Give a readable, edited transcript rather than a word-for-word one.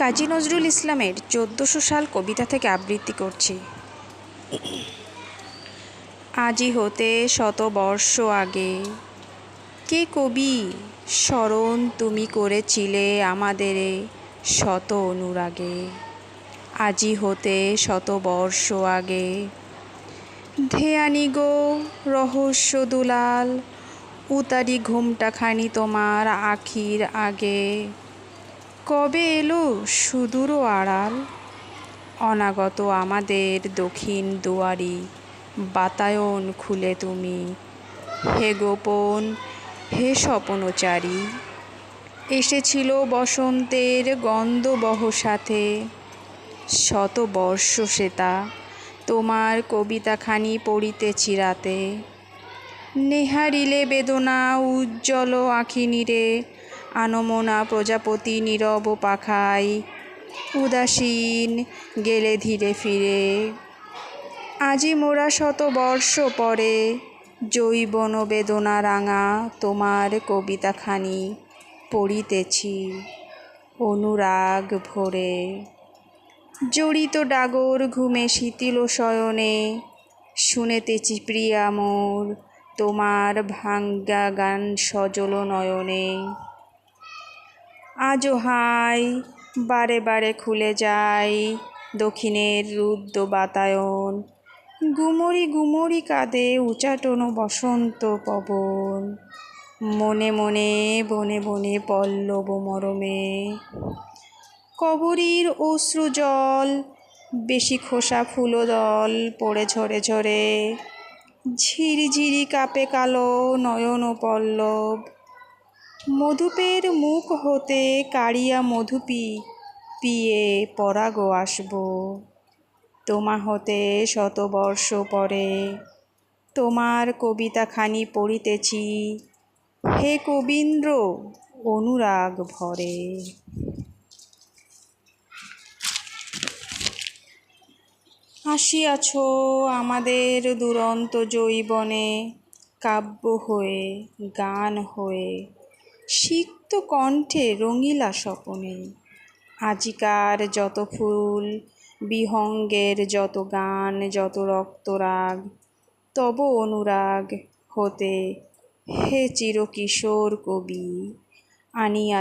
কাজী নজরুল ইসলামের ১৪০০ সাল কবিতা থেকে আবৃত্তি করছি। আজি হতে শতবর্ষ আগে কে কবি স্মরণ তুমি করেছিলে আমাদেরে শত অনুরাগে। আজি হতে শতবর্ষ আগে ধেয়ানি গো রহস্য দুলাল, উতারি ঘুমটাখানি তোমার আখির আগে। কবে এলো সুদূর আড়াল, অনাগত আমাদের দক্ষিণ দুয়ারি বাতায়ন খুলে তুমি, হে গোপন হে স্বপনচারী। এসেছিল বসন্তের গন্ধবহ সাথে, শতবর্ষ শ্বেতা তোমার কবিতাখানি পড়িতেছি রাতে। নেহারিলে বেদনা উজ্জ্বল আঁখি নীরে, আনমনা প্রজাপতি নীরব পাখায় উদাসীন গেলে ধীরে ফিরে। আজি মোরা শতবর্ষ পরে যৌবন বেদনা রাঙা তোমার কবিতাখানি পড়িতেছি অনুরাগ ভরে। জড়িত ডাগর ঘুমে শিথিল শয়নে, শুনেতেছি প্রিয়া মোর তোমার ভাঙ্গা গান সজল নয়নে। আজও হায় বারে বারে খুলে যায় দক্ষিণের রুদ্ধ বাতায়ন, গুমরি গুমরি কাঁদে উচাটন বসন্ত পবন। মনে মনে বনে বনে পল্লব মরমে, কবরীর অশ্রু জল বেশি খোসা ফুলদল পড়ে ঝরে ঝরে। ঝিরিঝিরি কাপে কালো নয়ন পল্লব, মধুপের মুখ হতে কাড়িয়া মধু পিয়ে পরাগ আসব। তোমা হতে শতবর্ষ পরে তোমার কবিতাখানি পড়িতেছি, হে কবীন্দ্র অনুরাগ ভরে। আসিয়াছ আমাদের দুরন্ত যৌবনে, কাব্য হয়ে গান হয়ে সিক্ত কণ্ঠে রঙিলা স্বপনে। আজিকার যত ফুল বিহঙ্গের যত গান যত রক্তরাগ, তব অনুরাগ হতে হে চিরকিশোর কবি আনিয়া